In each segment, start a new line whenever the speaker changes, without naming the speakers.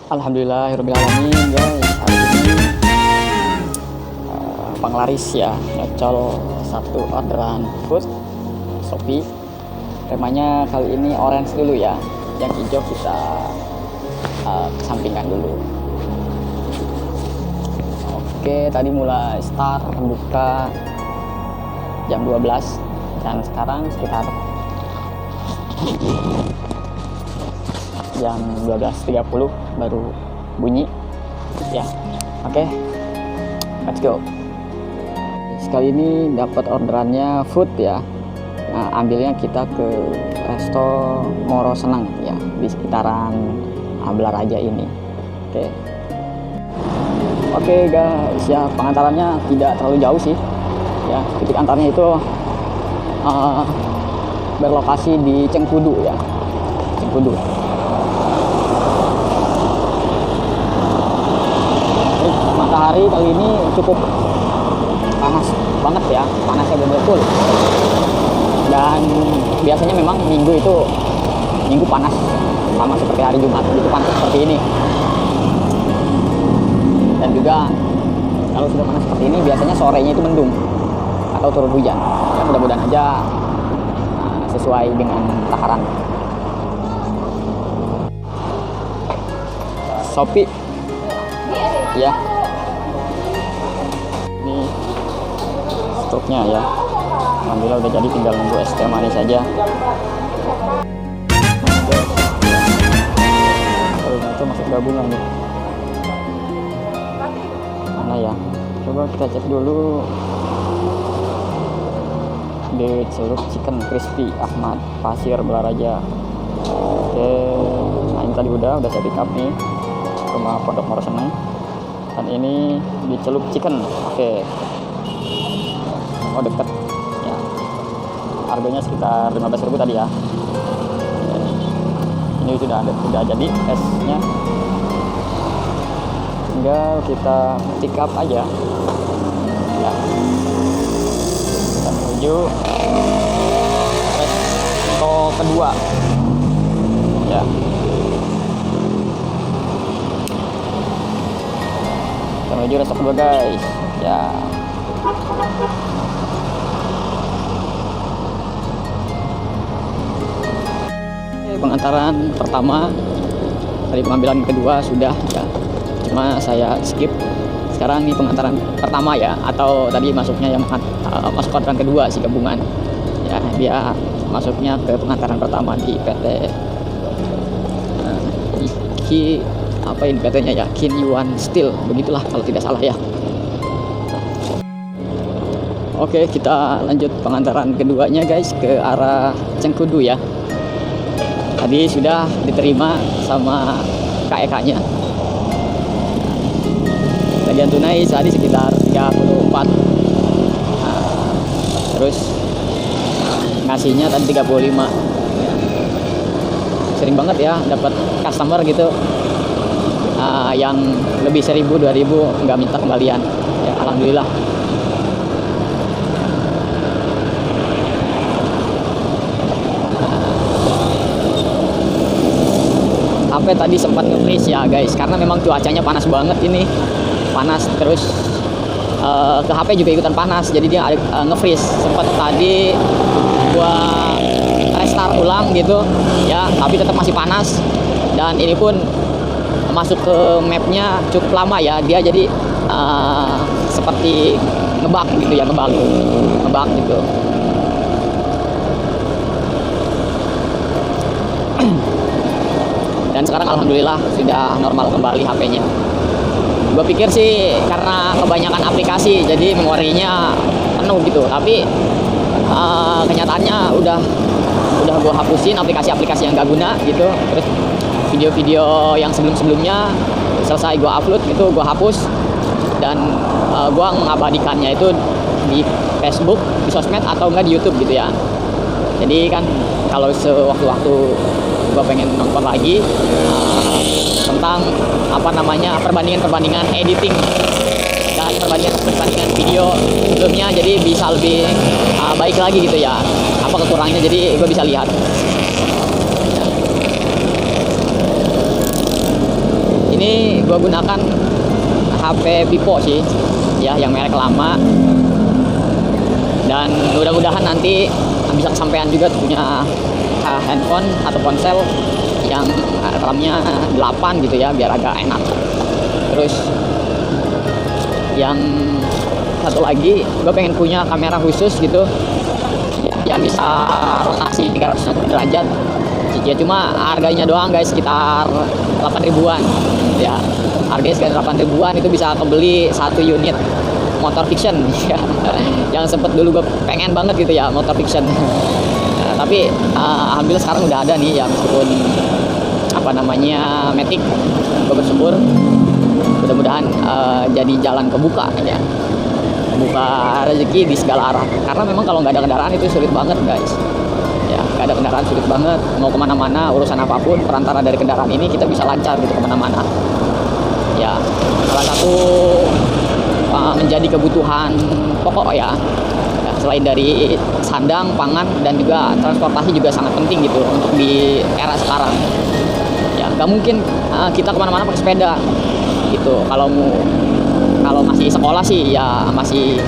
Alhamdulillahirrahmanirrahim guys, hari ini penglaris ya ngecol satu orderan food Shopee. Temanya kali ini orange dulu ya, yang hijau kita kesampingkan dulu. Oke, tadi mulai start buka jam 12 dan sekarang sekitar jam 12.30 baru bunyi ya. Oke, let's go. Sekali ini dapat orderannya food ya. Nah, ambilnya kita ke resto Moro Senang ya, di sekitaran Blaraja ini. Oke guys ya, pengantarannya tidak terlalu jauh sih ya. Titik antarnya itu berlokasi di Cengkudu ya, Cengkudu. Matahari kali ini cukup panas banget ya, panasnya bener-bener full. Dan biasanya memang minggu panas, sama seperti hari Jumat itu panas seperti ini. Dan juga kalau sudah panas seperti ini biasanya sorenya itu mendung atau turun hujan ya. Mudah-mudahan aja sesuai dengan takaran. Shopee ya, ini struknya ya. Alhamdulillah udah jadi, tinggal nunggu es teh manis saja. Kalau itu masuk gabungan nih. Mana ya? Coba kita cek dulu. Di Celup Chicken Crispy Ahmad Pasir Blaraja. Oke, nah ini tadi udah saya pick up nih, rumah Pondok Moro Senang. Dan ini di Celup Chicken. Oke. Oh, deket ya. Harganya sekitar 15.000 tadi ya. Ini sudah jadi esnya. Tinggal kita pick up aja ya. Kita menuju resto kedua ya. Kita menuju resto kedua guys ya. Pengantaran pertama dari pengambilan kedua sudah ya, cuma saya skip. Sekarang ini pengantaran pertama ya, atau tadi masuknya yang masuk orderan kedua sih gabungan ya. Dia masuknya ke pengantaran pertama di PT apa ini PT-nya ya, Kin Yuan Steel begitulah kalau tidak salah ya. Oke, kita lanjut pengantaran keduanya guys, ke arah Cengkudu ya. Tadi sudah diterima sama KEK-nya. Bagian tunai tadi sekitar 34. Terus ngasihnya tadi 35. Sering banget ya dapat customer gitu yang lebih 1.000 2.000 nggak minta kembalian ya. Alhamdulillah. Sampai tadi sempat nge-freeze ya guys, karena memang cuacanya panas banget ini. Panas terus ke HP juga ikutan panas, jadi dia nge-freeze. Sempat tadi gua restart ulang gitu ya, tapi tetap masih panas. Dan ini pun masuk ke mapnya cukup lama ya, dia jadi seperti ngebug gitu ya, ngebug gitu. Dan sekarang alhamdulillah sudah normal kembali HP-nya. Gue pikir sih karena kebanyakan aplikasi jadi memorinya penuh gitu, tapi kenyataannya udah gue hapusin aplikasi-aplikasi yang gak guna gitu. Terus video-video yang sebelumnya selesai gue upload gitu, gue hapus. Dan gue mengabadikannya itu di Facebook, di sosmed, atau enggak di YouTube gitu ya. Jadi kan kalau sewaktu-waktu gue pengen nonton lagi tentang perbandingan editing dan perbandingan video sebelumnya, jadi bisa lebih baik lagi gitu ya, apa kekurangannya, jadi gue bisa lihat. ini gue gunakan HP Vivo sih, ya, yang merek lama. Dan mudah-mudahan nanti bisa kesampaian juga punya handphone atau ponsel yang RAM-nya 8 gitu ya, biar agak enak. Terus yang satu lagi, gue pengen punya kamera khusus gitu yang bisa rotasi 360 derajat ya, cuma harganya doang guys sekitar 8 ribuan ya. Harganya sekitar 8 ribuan itu bisa kebeli 1 unit motor fiction ya. Yang sempet dulu gue pengen banget gitu ya, motor fiction. Tapi alhamdulillah sekarang udah ada nih ya, meskipun apa namanya Matic. Gue bersyukur, mudah-mudahan jadi jalan kebuka ya, buka rezeki di segala arah. Karena memang kalau nggak ada kendaraan itu sulit banget guys ya, nggak ada kendaraan sulit banget. Mau kemana-mana, urusan apapun, perantara dari kendaraan ini kita bisa lancar gitu kemana-mana ya. Salah satu menjadi kebutuhan pokok ya, selain dari sandang, pangan, dan juga transportasi juga sangat penting gitu untuk di era sekarang ya. Nggak mungkin kita kemana-mana pakai sepeda gitu. Kalau masih sekolah sih ya masih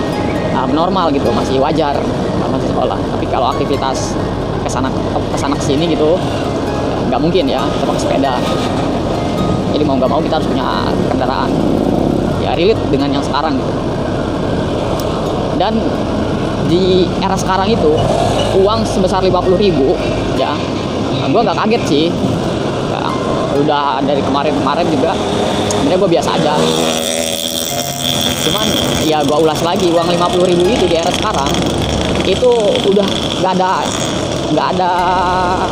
normal gitu, masih wajar masih sekolah. Tapi kalau aktivitas kesana kesini gitu nggak mungkin ya kita pakai sepeda. Jadi mau nggak mau kita harus punya kendaraan ya, relate dengan yang sekarang gitu. Dan di era sekarang itu uang sebesar 50.000 ya, gue nggak kaget sih ya, udah dari kemarin juga sebenarnya gue biasa aja. Cuman ya gue ulas lagi, uang 50.000 itu di era sekarang itu udah nggak ada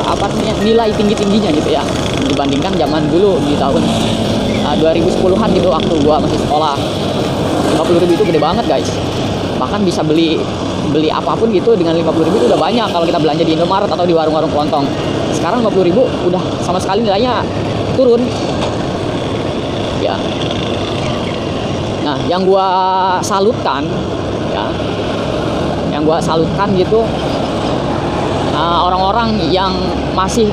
apa namanya nilai tingginya gitu ya, dibandingkan zaman dulu di tahun 2010-an gitu waktu gue masih sekolah. 50.000 itu gede banget guys, bahkan bisa beli apapun gitu dengan 50.000 itu udah banyak kalau kita belanja di Indomaret atau di warung-warung kelontong. Sekarang 50.000 udah sama sekali nilainya turun ya. Nah, yang gua salutkan ya, gitu, orang-orang yang masih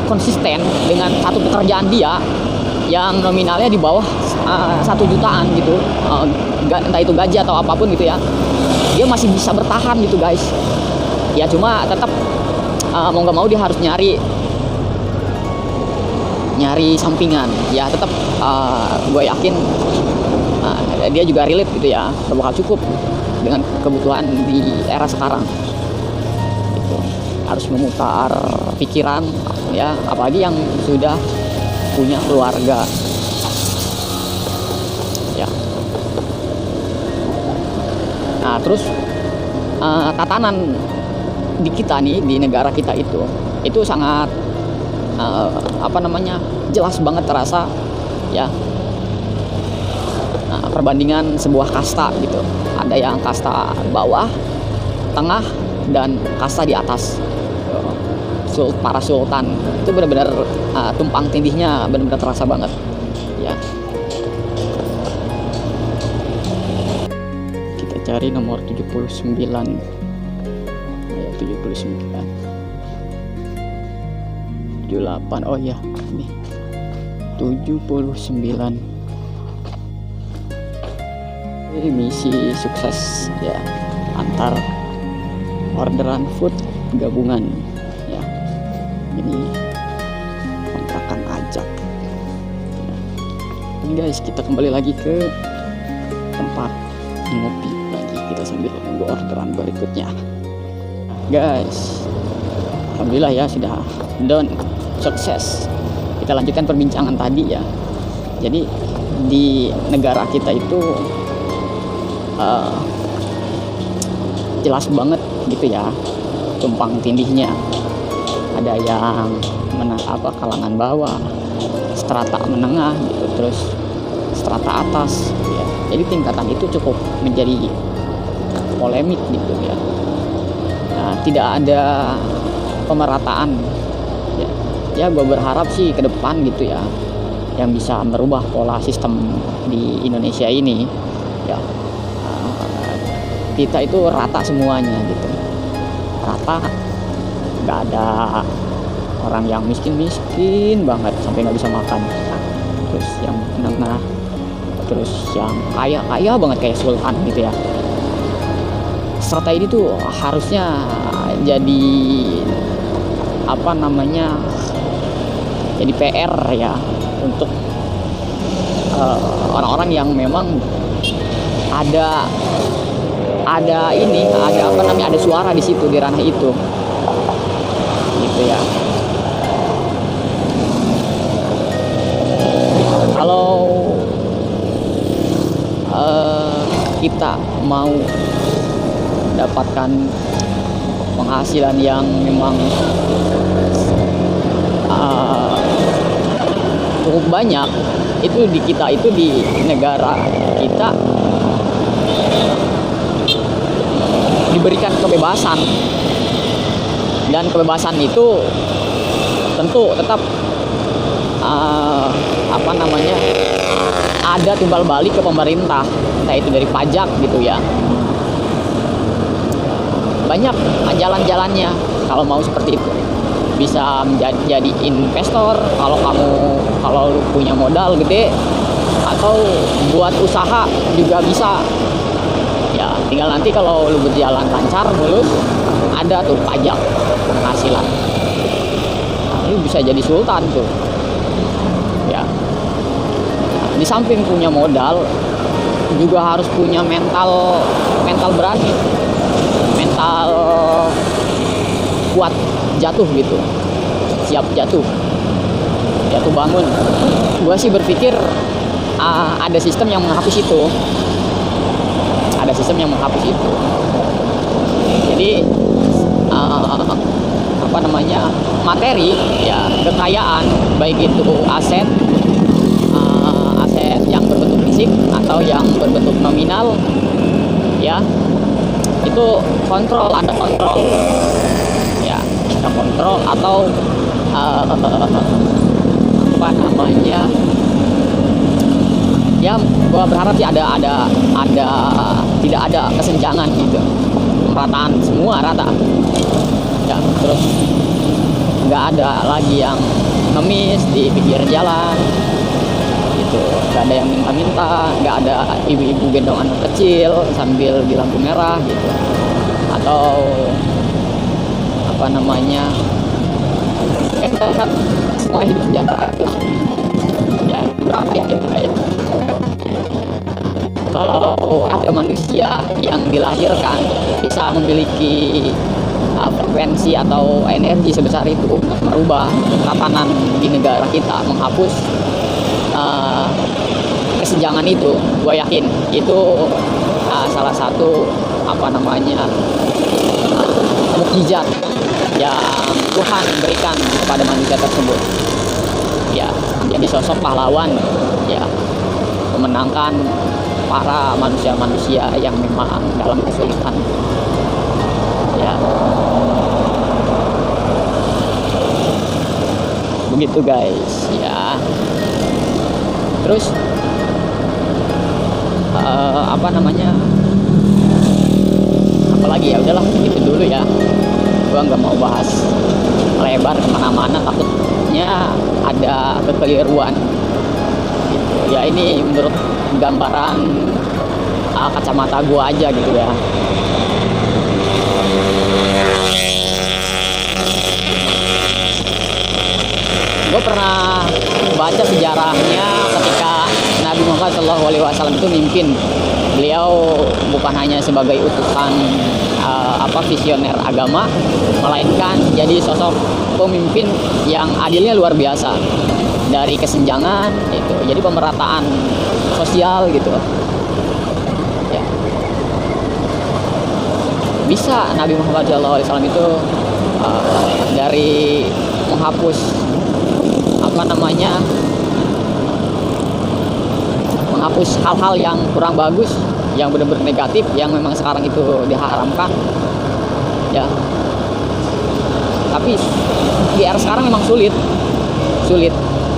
konsisten dengan satu pekerjaan dia yang nominalnya di bawah 1 jutaan gitu, entah itu gaji atau apapun gitu ya, dia masih bisa bertahan gitu guys ya. Cuma tetap mau nggak mau dia harus nyari sampingan ya. Tetap gue yakin dia juga relate gitu ya, gak bakal cukup dengan kebutuhan di era sekarang gitu. Harus memutar pikiran ya, apalagi yang sudah punya keluarga ya. Nah terus tatanan di kita nih, di negara kita itu sangat jelas banget terasa ya. Perbandingan sebuah kasta gitu, ada yang kasta bawah, tengah, dan kasta di atas. Para sultan itu benar-benar tumpang tindihnya benar-benar terasa banget ya. Kita cari nomor 79 ya, 78. Oh iya, ini 79. Ini misi sukses ya, antar orderan food gabungan ya. Ini kontrakan ajak ya. Ini guys, kita kembali lagi ke tempat ngopi lagi, kita sambil nunggu orderan berikutnya guys. Alhamdulillah ya, sudah done, sukses. Kita lanjutkan perbincangan tadi ya. Jadi di negara kita itu jelas banget gitu ya, tumpang tindihnya. Ada yang kalangan bawah, strata menengah gitu, terus strata atas gitu ya. Jadi tingkatan itu cukup menjadi polemik gitu ya. Nah, tidak ada pemerataan ya. Gue berharap sih ke depan gitu ya, yang bisa merubah pola sistem di Indonesia ini ya. Kita itu rata semuanya gitu, rata, nggak ada orang yang miskin banget sampai nggak bisa makan. Nah, terus yang kaya banget kayak sultan gitu ya. Serta ini tuh harusnya jadi apa namanya, jadi PR ya untuk orang-orang yang memang ada apa namanya, ada suara di situ, di ranah itu gitu ya. Kalau kita mau dapatkan penghasilan yang memang cukup banyak, itu di kita, itu di negara kita diberikan kebebasan, dan kebebasan itu tentu tetap apa namanya, ada timbal balik ke pemerintah, entah itu dari pajak gitu ya. Banyak jalan-jalannya kalau mau seperti itu. Bisa jadi investor kalau lu punya modal gede, atau buat usaha juga bisa. Ya, tinggal nanti kalau lu berjalan lancar mulus, ada tuh pajak penghasilan. Nah, lu bisa jadi sultan tuh. Ya. Di samping punya modal, juga harus punya mental berani, mental kuat jatuh gitu, siap jatuh bangun. Gua sih berpikir ada sistem yang menghapus itu, jadi apa namanya, materi ya, kekayaan, baik itu aset yang berbentuk fisik atau yang berbentuk nominal ya, itu ada kontrol ya, ada kontrol atau apa namanya ya, gua berharap sih ada tidak ada kesenjangan gitu, pemerataan, semua rata ya. Terus nggak ada lagi yang ngemis di pinggir jalan gitu, nggak ada yang minta-minta, nggak ada ibu-ibu gendong anak kecil sambil di lampu merah gitu, atau apa namanya, semua hidup sejahtera ya, berapa ya. Kalau ada manusia yang dilahirkan bisa memiliki frekuensi atau energi sebesar itu, merubah tatanan di negara kita, menghapus kesenjangan itu, gue yakin itu salah satu apa namanya, mukjizat yang Tuhan berikan kepada manusia tersebut ya, jadi sosok pahlawan ya, memenangkan para manusia-manusia yang memang dalam kesulitan ya. Begitu guys ya. Terus apa namanya, apalagi ya, udahlah gitu dulu ya, gua nggak mau bahas lebar kemana-mana, takutnya ada kekeliruan gitu ya. Ini menurut gambaran kacamata gua aja gitu ya. Gue pernah baca sejarahnya ketika Nabi Muhammad SAW itu mimpin. Beliau bukan hanya sebagai utusan visioner agama, melainkan jadi sosok pemimpin yang adilnya luar biasa. Dari kesenjangan itu, jadi pemerataan sosial gitu ya. Bisa Nabi Muhammad SAW itu dari menghapus apa namanya, menghapus hal-hal yang kurang bagus, yang benar-benar negatif, yang memang sekarang itu diharamkan ya. Tapi di era sekarang memang sulit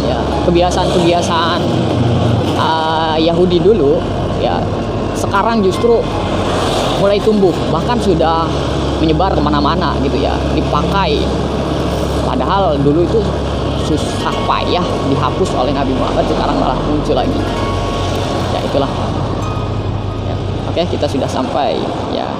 ya. Kebiasaan Yahudi dulu ya, sekarang justru mulai tumbuh, bahkan sudah menyebar kemana-mana gitu ya, dipakai. Padahal dulu itu susah payah dihapus oleh Nabi Muhammad, sekarang malah muncul lagi ya. itulah ya. Oke, kita sudah sampai ya